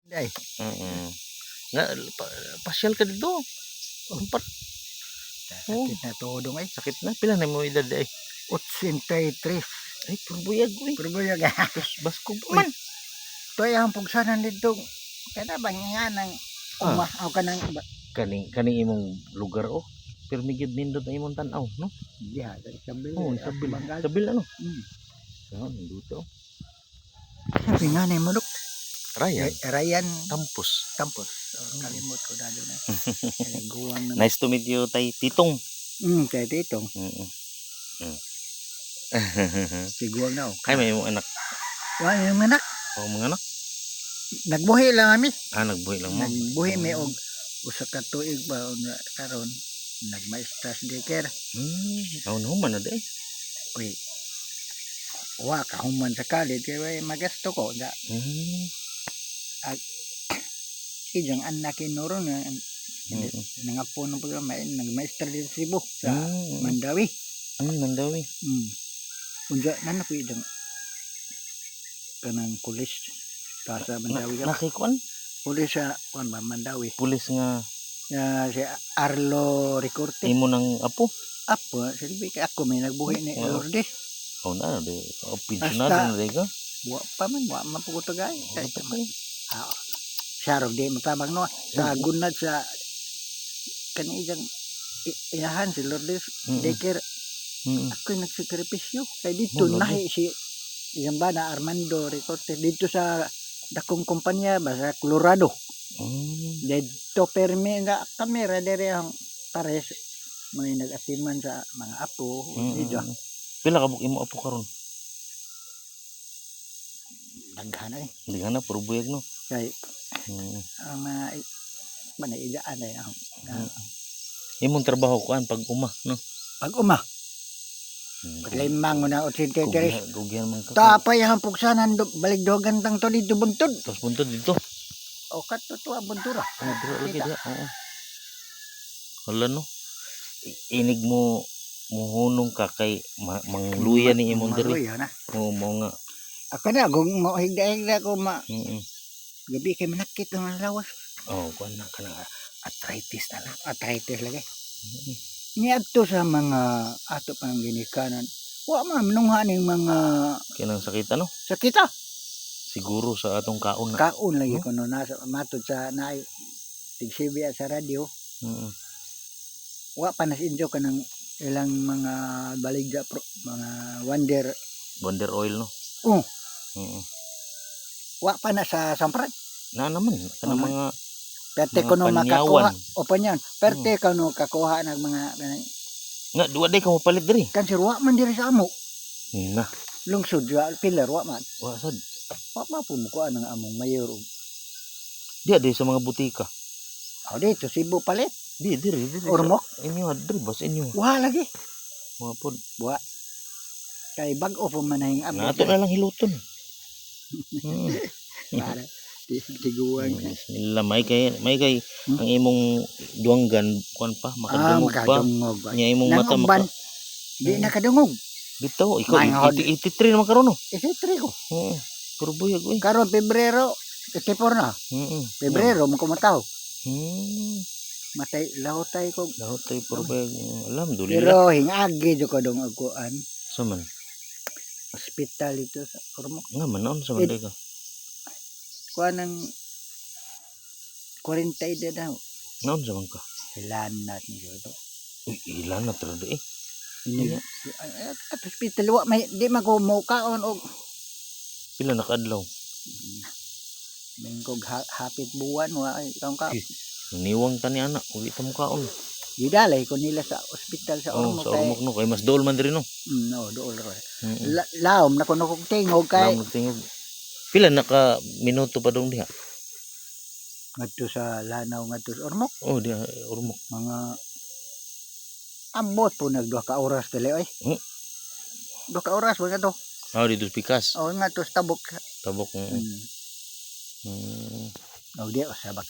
Ay, Mm. Nga, pasyal ka dito. Par sakit na todo ay. sakit na. Pila na mo edad ay. 83. Ay, purbuyag ko eh. Pero ba yung Basko pa man. ito ay ang pugsanan dito. Kaya ba nga nang umahaw ka ng Kaning imong lugar oh. Pero migid nindot ang imong tanaw, no? diha sa kabil. Oh, sabil. Sabil ano? Yan, dito. Sabi nga na mo dok. Ryan. Ryan Tampos. Kalimot ko dado na. Guwang na. Nice to meet you, tay Titong. Kaya dito. Si Guwang na. Ay, may imong anak. Wala yung anak. Oh, mga anak. Nagbuhi lang kami. Nagbuhi lang mo. Nagbuhi may og usa ka tuig ba karon nagmaestras daycare. No man na day. Uy. Wa ka human sa college kay magasto ko da. Ijang anak kinuron nga nangapo ng programa nagmaestra dito sa Cebu sa Mandawi. Mandawi. Unsa na ko idang kanang pulis sa Mandawi ka. Nakikuan? Pulis sa Mandawi. Pulis nga Si Arlo Ricorte. imo nang apo? Apo, silbi kay ako may nagbuhi ni Lourdes. Oh na de. Pensionado na day ka. Wa pa man po ko tagay. Siya ro di matabang no. Sa gunad sa kaniyang inahan si Lourdes daycare. Ako nagsakripisyo kay dito nahi si isang bana Armando Ricorte dito sa dakong kumpanya ba sa Colorado. Dito permi nga kamera dere ang pares may nag-atiman sa mga apo dito. Pila ka imo apo karon? Daghan ay. Daghan na puro buyag no. Kay ang mga manaigaan ay ang imong trabaho kuan pag uma no. Pag uma. Paglimang na 83. Gugyan man ka. Tapay ang pugsanan balik dogan tang to dito buntod. Tapos buntod dito. O kato to buntura. Dito lagi dia. Oo. Hala no. Inig mo muhunong ka kay mangluya ni imong diri. Mo nga. Ako na kung mo higda ko gabi kay manakit ng lawas. Oh, kuan na kana arthritis na lang. Arthritis lagi. Niadto sa mga ato pang ginikanan. Wa man nungha ning mga kinang sakit ano? Sakit Siguro sa atong kaon na. Kaon lagi kuno nasa matod sa naay tigsibi sa radyo. Wa pa nasinjo kanang ilang mga baligya mga wonder oil no. Wa pa na sa sampran. Na naman kanang mga perte kuno makakuha o panyan. Perte kuno kakuha ng mga nga duwa day ka mo palit diri. Kan sir wa man diri sa amo. Na. Lungsod pillar wa man. Wa sad. Wa pa pumukuan ng among mayor. Di sa mga butika. Dito Cebu palit. Diri. Ormoc. Inyo diri bas inyo. Wa lagi. Wa pod. Wa. Kay bag-o po man ang abot. Nato na lang hiluton. Para tiguan. Bismillah may kay ang imong duwanggan kuan pa makadungog pa. Nya imong mata di nakadungog. Bitaw ikaw 83 naman karon no. 83 ko. Puro buyag oy. Karon Pebrero 84 na. Pebrero mo kumataw. Matay lahotay ko. Lahotay puro buyag. Alhamdulillah. Pero hingagi jud ko dong agkuan. Sa man? Hospital ito sa Ormoc. Nga man noon sa man ka. Kuan ng 40 edad daw. Noon sa man ka. Ilanat niyo to. Ilanat ra di eh. At hospital wa may di magumukaon og pila na kaadlaw. Mingkog hapit buwan wa kaon ka. Niwang tani anak ug ita mo kaon. Gidalay ko nila sa ospital sa Ormoc. Sa Ormoc no kay mas dool man diri no. No, dool ra. Laom na kuno kog tingog kay. Laom tingog. Pila na ka minuto pa dong diha? Ngadto sa Lanao ngadto sa Ormoc. Diha Ormoc. Mga ambot po nagduha ka oras dali oy. 2 ka oras ba to? Dito Pikas. Nga to sa Tabok. Tabok. Di sa